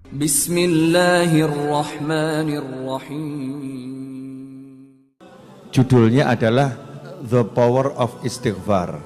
Bismillahirrahmanirrahim. Judulnya adalah The Power of Istighfar.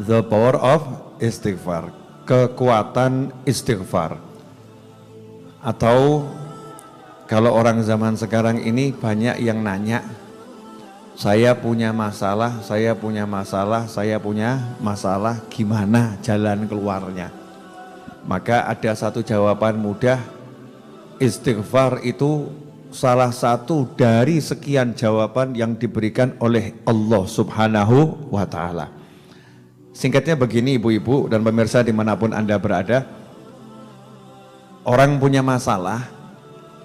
The Power of Istighfar, kekuatan istighfar. Atau kalau orang zaman sekarang ini banyak yang nanya, saya punya masalah, gimana jalan keluarnya? Maka ada satu jawaban mudah, istighfar itu salah satu dari sekian jawaban yang diberikan oleh Allah Subhanahu wa Ta'ala. Singkatnya begini, ibu-ibu dan pemirsa dimanapun Anda berada, orang punya masalah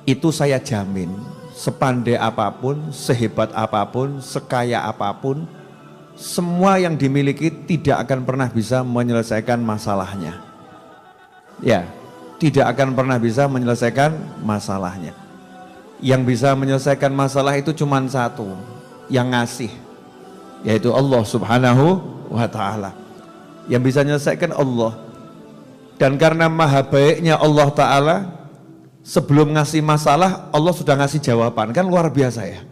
itu saya jamin, sepandai apapun, sehebat apapun, sekaya apapun, semua yang dimiliki tidak akan pernah bisa menyelesaikan masalahnya. Ya, tidak akan pernah bisa menyelesaikan masalahnya. Yang bisa menyelesaikan masalah itu cuma satu, yang ngasih, yaitu Allah Subhanahu wa Ta'ala. Yang bisa menyelesaikan Allah. Dan karena maha baiknya Allah Ta'ala, sebelum ngasih masalah Allah sudah ngasih jawaban, kan luar biasa ya.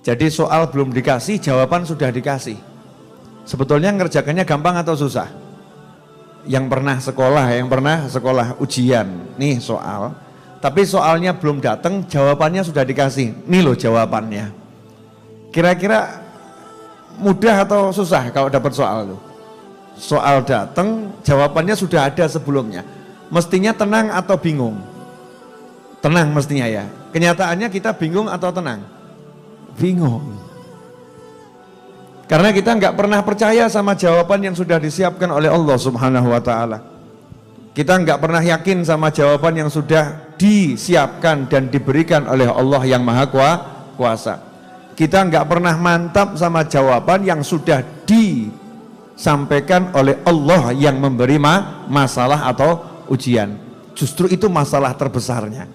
Jadi soal belum dikasih, jawaban sudah dikasih. Sebetulnya ngerjakannya gampang atau susah? Yang pernah sekolah ujian, nih soal, tapi soalnya belum datang, jawabannya sudah dikasih. Nih loh jawabannya. Kira-kira mudah atau susah kalau dapat soal tuh? Soal datang, jawabannya sudah ada sebelumnya. Mestinya tenang atau bingung? Tenang mestinya ya. Kenyataannya kita bingung atau tenang? Bingung. Karena kita nggak pernah percaya sama jawaban yang sudah disiapkan oleh Allah Subhanahu wa Ta'ala. Kita nggak pernah yakin sama jawaban yang sudah disiapkan dan diberikan oleh Allah yang Maha Kuasa. Kita nggak pernah mantap sama jawaban yang sudah disampaikan oleh Allah yang memberi masalah atau ujian. Justru itu masalah terbesarnya.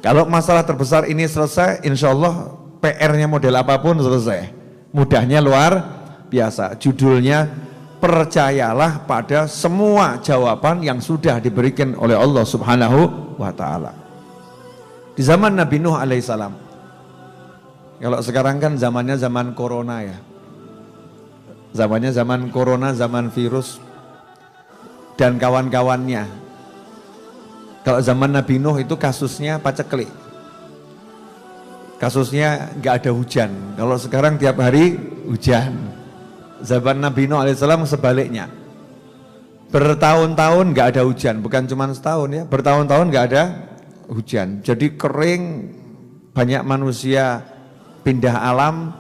Kalau masalah terbesar ini selesai, insya Allah PR-nya model apapun selesai. Mudahnya luar biasa. Judulnya, percayalah pada semua jawaban yang sudah diberikan oleh Allah Subhanahu wa Ta'ala. Di zaman Nabi Nuh alaihissalam, kalau sekarang kan zamannya zaman corona ya, zamannya zaman corona, zaman virus dan kawan-kawannya. Kalau zaman Nabi Nuh itu kasusnya paceklik, kasusnya nggak ada hujan. Kalau sekarang tiap hari hujan. Zaman Nabi Nuh alaihissalam sebaliknya, bertahun-tahun nggak ada hujan, bukan cuma setahun ya, bertahun-tahun nggak ada hujan. Jadi kering, banyak manusia pindah alam,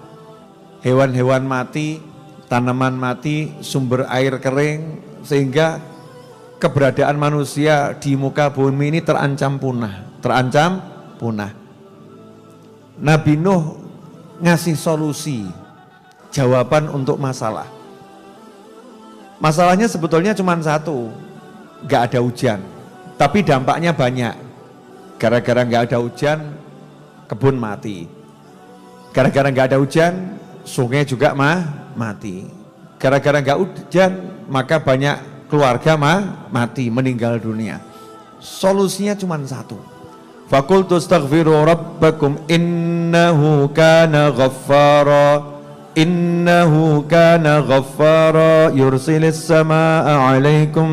hewan-hewan mati, tanaman mati, sumber air kering, sehingga keberadaan manusia di muka bumi ini terancam punah. Nabi Nuh ngasih solusi, jawaban untuk masalah. Masalahnya sebetulnya cuma satu, gak ada hujan, tapi dampaknya banyak. Gara-gara gak ada hujan, kebun mati. Gara-gara gak ada hujan, sungai juga mati. Gara-gara gak hujan, maka banyak keluarga mati, meninggal dunia. Solusinya cuma satu. Faqultu astaghfiru rabbakum innahu kana ghaffara yursilis samaa'a 'alaikum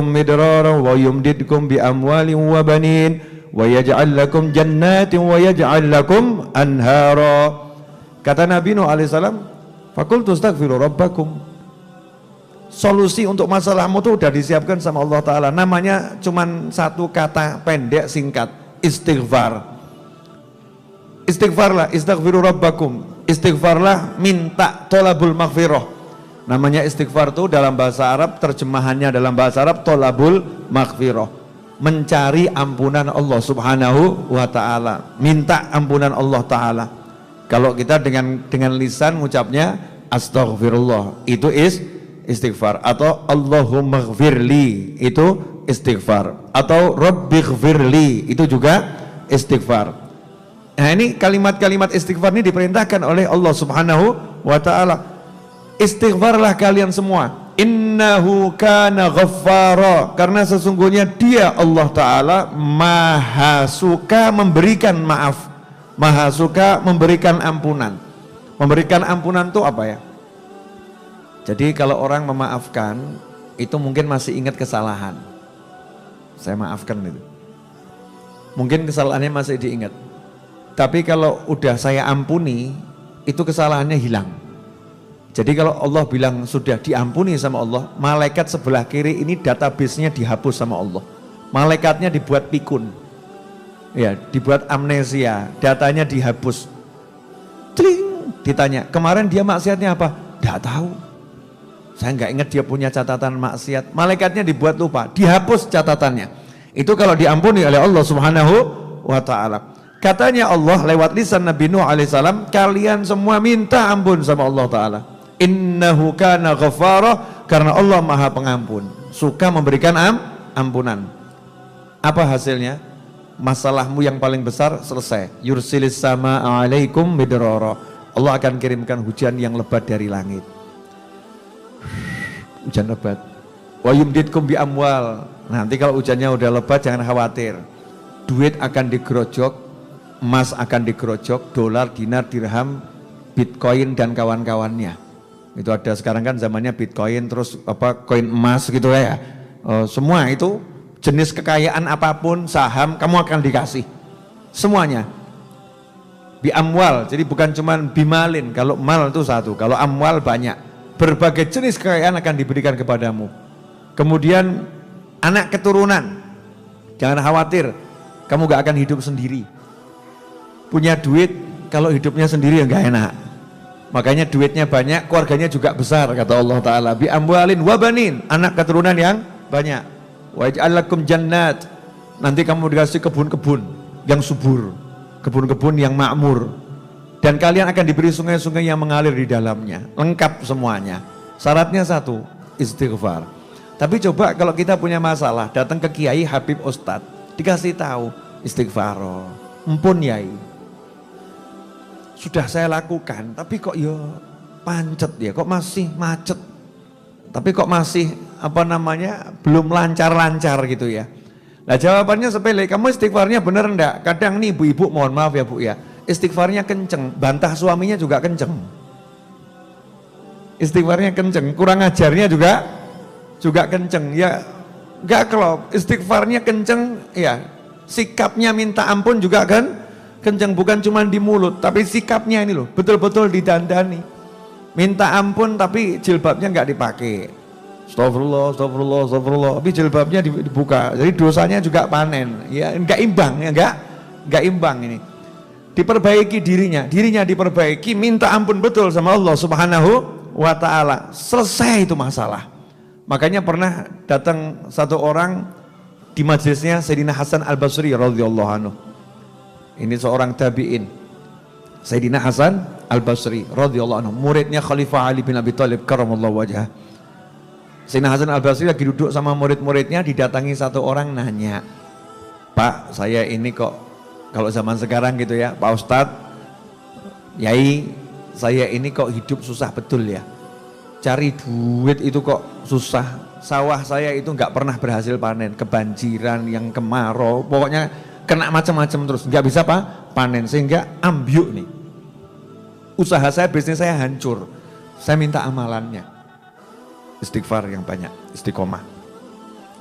midrara wa yumdidkum bi amwalin wa banin wa yaj'al lakum jannatin wa yaj'al lakum anhara. Kata Nabi Nuh alaihissalam, faqultu astaghfiru rabbakum. Solusi untuk masalahmu itu sudah disiapkan sama Allah Ta'ala. Namanya cuman satu kata pendek singkat, istighfar. Istighfarlah, istaghfiru rabbakum. Istighfarlah, minta tolabul maghfirah. Namanya istighfar itu dalam bahasa Arab, terjemahannya dalam bahasa Arab tolabul maghfirah, mencari ampunan Allah Subhanahu wa Ta'ala, minta ampunan Allah Ta'ala. Kalau kita dengan lisan mengucapnya astaghfirullah, itu istighfar. Atau Allahumma ghfirli, itu istighfar. Atau rabbighfirli, itu juga istighfar. Nah, ini kalimat-kalimat istighfar ini diperintahkan oleh Allah Subhanahu wa Ta'ala. Istighfarlah kalian semua. innahu kana ghaffara, karena sesungguhnya dia Allah Ta'ala maha suka memberikan maaf, maha suka memberikan ampunan. Memberikan ampunan itu apa ya? Jadi kalau orang memaafkan itu mungkin masih ingat kesalahan, saya maafkan itu, mungkin kesalahannya masih diingat. Tapi kalau udah saya ampuni, itu kesalahannya hilang. Jadi kalau Allah bilang sudah diampuni sama Allah, malaikat sebelah kiri ini database-nya dihapus sama Allah. Malaikatnya dibuat pikun, ya, dibuat amnesia, datanya dihapus. Tling, ditanya, kemarin dia maksiatnya apa? Tidak tahu. Saya nggak ingat dia punya catatan maksiat. Malaikatnya dibuat lupa, dihapus catatannya. Itu kalau diampuni oleh Allah Subhanahu wa Ta'ala. Katanya Allah lewat lisan Nabi Nuh alaihissalam, kalian semua minta ampun sama Allah Ta'ala. Innahu kana ghaffara, karena Allah maha pengampun, suka memberikan ampunan. Apa hasilnya? Masalahmu yang paling besar selesai. Yursilis sama alaikum midrara, Allah akan kirimkan hujan yang lebat dari langit. Hujan lebat. Wa yumditkum bi amwal, nanti kalau hujannya udah lebat jangan khawatir, duit akan digerojok, emas akan digerojok, dolar, dinar, dirham, bitcoin dan kawan-kawannya. Itu ada sekarang kan zamannya bitcoin, terus apa koin emas gitu ya. Semua itu jenis kekayaan apapun, saham, kamu akan dikasih semuanya. Bi amwal, jadi bukan cuman bimalin, kalau mal itu satu, kalau amwal banyak. Berbagai jenis kekayaan akan diberikan kepadamu. Kemudian anak keturunan, jangan khawatir, kamu gak akan hidup sendiri. Punya duit, kalau hidupnya sendiri ya gak enak. Makanya duitnya banyak, keluarganya juga besar, kata Allah Ta'ala. Bi amwalin wabanin, anak keturunan yang banyak. Wa ij'al lakum jannat, nanti kamu dikasih kebun-kebun yang subur, kebun-kebun yang makmur, dan kalian akan diberi sungai-sungai yang mengalir di dalamnya. Lengkap semuanya. Syaratnya satu, istighfar. Tapi coba kalau kita punya masalah, datang ke Kiai Habib Ustadz, dikasih tahu istighfar, empun yai, sudah saya lakukan, tapi kok ya pancet ya, kok masih macet, tapi kok masih apa namanya belum lancar-lancar gitu ya. Nah jawabannya sepele, kamu istighfarnya bener enggak? Kadang nih ibu-ibu, mohon maaf ya Bu ya, istighfarnya kenceng, bantah suaminya juga kenceng, istighfarnya kenceng, kurang ajarnya juga kenceng ya, enggak klop, istighfarnya kenceng ya, sikapnya minta ampun juga kan kenceng, bukan cuma di mulut, tapi sikapnya ini loh, betul-betul didandani. Minta ampun tapi jilbabnya nggak dipakai. Astagfirullah, astagfirullah, astagfirullah. Tapi jilbabnya dibuka, jadi dosanya juga panen. Ya nggak imbang, ya nggak imbang ini. Diperbaiki dirinya diperbaiki, minta ampun betul sama Allah Subhanahu wa Ta'ala. Selesai itu masalah. Makanya pernah datang satu orang di majelisnya Sayyidina Hasan Al-Basri radhiyallahu anhu. Ini seorang tabi'in, Sayyidina Hasan Al-Basri radhiyallahu anhu, muridnya Khalifah Ali bin Abi Thalib karramallahu wajhah. Sayyidina Hasan Al-Basri lagi duduk sama murid-muridnya, didatangi satu orang nanya, Pak, saya ini kok, kalau zaman sekarang gitu ya, Pak Ustadz, Yai, saya ini kok hidup susah betul ya, cari duit itu kok susah, sawah saya itu nggak pernah berhasil panen, kebanjiran, yang kemarau, pokoknya kena macam-macam terus, nggak bisa panen, sehingga ambyuk nih, usaha saya, bisnis saya hancur. Saya minta amalannya, istighfar yang banyak, istiqomah.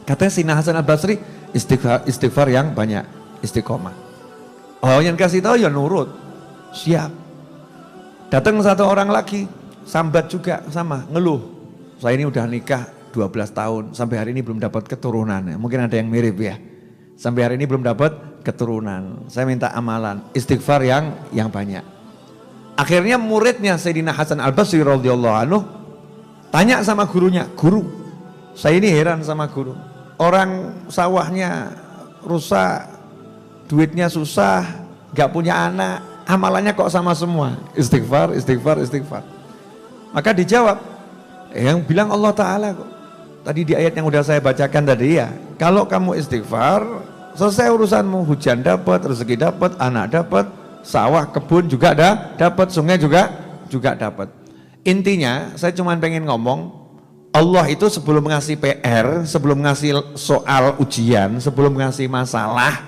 Katanya Sayyidina Hasan Al-Basri, istighfar yang banyak, istiqomah. Oh yang kasih tahu ya nurut, siap. Datang satu orang lagi, sambat juga sama, ngeluh, saya ini udah nikah 12 tahun, sampai hari ini belum dapat keturunan. Mungkin ada yang mirip ya, sampai hari ini belum dapat keturunan, saya minta amalan, istighfar yang banyak. Akhirnya muridnya Sayyidina Hasan Al-Basri radhiyallahu anhu tanya sama gurunya, guru, saya ini heran sama guru, orang sawahnya rusak, duitnya susah, gak punya anak, amalannya kok sama semua, istighfar, istighfar, istighfar. Maka dijawab, yang bilang Allah Ta'ala kok, tadi di ayat yang udah saya bacakan tadi ya, kalau kamu istighfar, selesai urusanmu, hujan dapat, rezeki dapat, anak dapat, sawah, kebun juga dapat, sungai juga dapat. Intinya saya cuma pengen ngomong, Allah itu sebelum ngasih PR, sebelum ngasih soal ujian, sebelum ngasih masalah,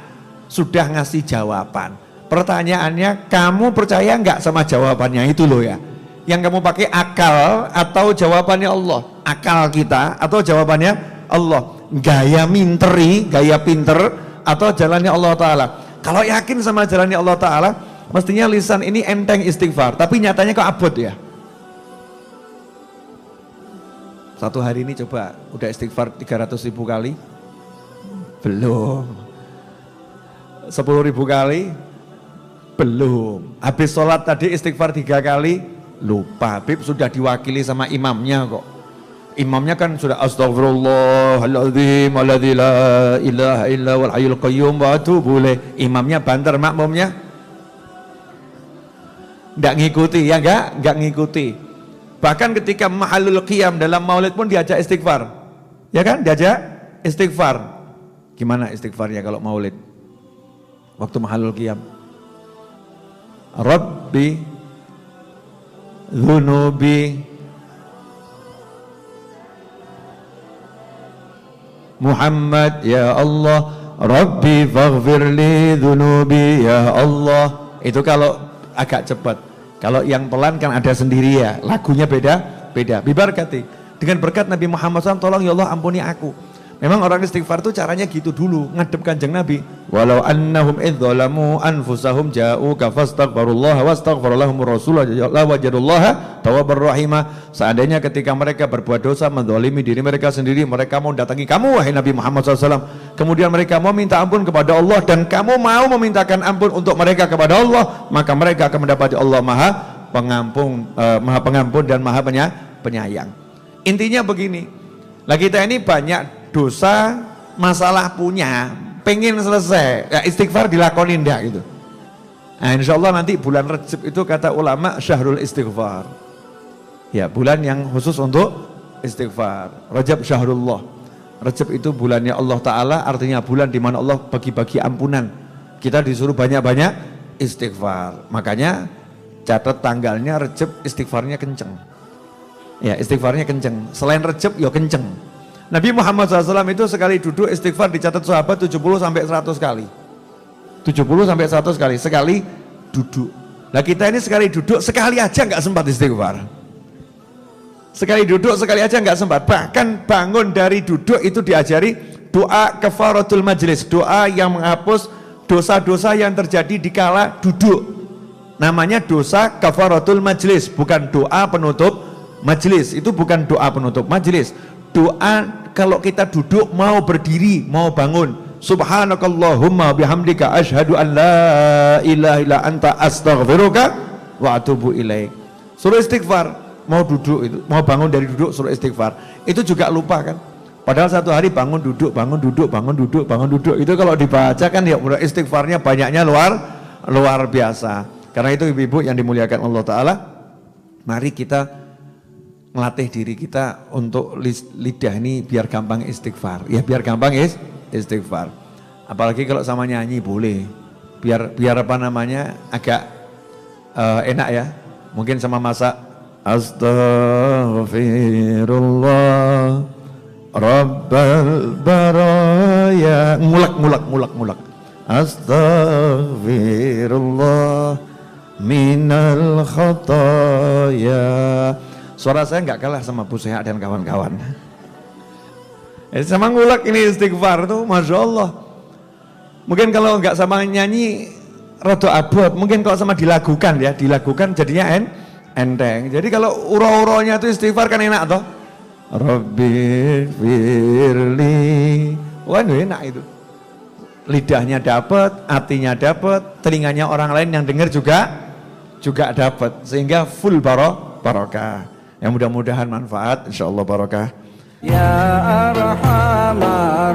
sudah ngasih jawaban. Pertanyaannya, kamu percaya nggak sama jawabannya itu loh ya? Yang kamu pakai akal atau jawabannya Allah? Akal kita atau jawabannya Allah? Gaya minteri, gaya pinter atau jalannya Allah Ta'ala? Kalau yakin sama jalannya Allah Ta'ala, mestinya lisan ini enteng istighfar, tapi nyatanya kok abot ya? Satu hari ini coba, udah istighfar 300.000 kali? Belum. 10.000 kali? Belum. Habis sholat tadi istighfar 3 kali? Lupa. Habib sudah diwakili sama imamnya kok. Imamnya kan sudah astagfirullahaladzim alladzi la ilaha illa wal hayyul qayyum wa atubu ilaih. Imamnya banter, makmumnya enggak ngikuti ya, enggak ngikuti. Bahkan ketika mahalul qiyam dalam maulid pun diajak istighfar. Ya kan? Diajak istighfar. Gimana istighfarnya kalau maulid? Waktu mahalul qiyam. Rabbi dzunubi Muhammad ya Allah, Rabbi faghfirli dzunubi ya Allah. Itu kalau agak cepat. Kalau yang pelan kan ada sendiri ya, lagunya beda. Bibarkati, dengan berkat Nabi Muhammad SAW, tolong ya Allah ampuni aku. Memang orang istighfar itu caranya gitu dulu, ngadep kanjeng Nabi. Walau annahum idzalamu anfusahum ja'uka fastaghfirullaha wastaghfirallahumur rasul la wajadullaha tawwabur rahimah. Seandainya ketika mereka berbuat dosa, menzalimi diri mereka sendiri, mereka mau datangi kamu wahai Nabi Muhammad SAW, kemudian mereka mau minta ampun kepada Allah dan kamu mau memintakan ampun untuk mereka kepada Allah, maka mereka akan mendapati Allah maha pengampun dan maha penyayang. Intinya begini, lah kita ini banyak dosa, masalah punya, pengen selesai, ya istighfar dilakonin dah gitu. Nah, insya Allah nanti bulan Rajab itu kata ulama syahrul istighfar. Ya, bulan yang khusus untuk istighfar. Rajab syahrullah. Rajab itu bulannya Allah Ta'ala, artinya bulan di mana Allah bagi-bagi ampunan. Kita disuruh banyak-banyak istighfar. Makanya catat tanggalnya Rajab, istighfarnya kenceng. Ya, istighfarnya kenceng. Selain Rajab, ya kenceng. Nabi Muhammad SAW itu sekali duduk istighfar dicatat sahabat 70-100 kali. 70-100 kali, sekali duduk. Nah kita ini sekali duduk, sekali aja nggak sempat istighfar. Sekali duduk, sekali aja nggak sempat. Bahkan bangun dari duduk itu diajari doa kafaratul majlis, doa yang menghapus dosa-dosa yang terjadi di kala duduk. Namanya dosa kafaratul majlis, bukan doa penutup majlis. Itu bukan doa penutup majlis. Doa kalau kita duduk mau berdiri, mau bangun. Subhanakallahumma bihamdika asyhadu an la ilaha illa anta astaghfiruka wa atubu ilaik. Suruh istighfar, mau duduk itu, mau bangun dari duduk suruh istighfar. Itu juga lupa kan? Padahal satu hari bangun duduk, bangun duduk, bangun duduk, bangun duduk. Itu kalau dibaca kan ya istighfarnya banyaknya luar biasa. Karena itu ibu-ibu yang dimuliakan Allah Ta'ala, mari kita melatih diri kita untuk lidah ini biar gampang istighfar. Ya biar gampang istighfar. Apalagi kalau sama nyanyi boleh. Biar apa namanya agak enak ya. Mungkin sama masak astaghfirullah rabbal baraya, mulak. Astaghfirullah minal khataya. Suara saya nggak kalah sama Bu Seha dan kawan-kawan. Sama ngulak ini istighfar tuh, Masya Allah. Mungkin kalau nggak sama nyanyi, rada abot. Mungkin kalau sama dilakukan ya, dilakukan jadinya enteng. Jadi kalau uro-uronya itu istighfar kan enak toh. Rabbi firli. Wah enak itu. Lidahnya dapat, hatinya dapat, telinganya orang lain yang dengar juga dapat. Sehingga full barokah. Yang mudah-mudahan manfaat, insyaallah barokah. Ya Arhamar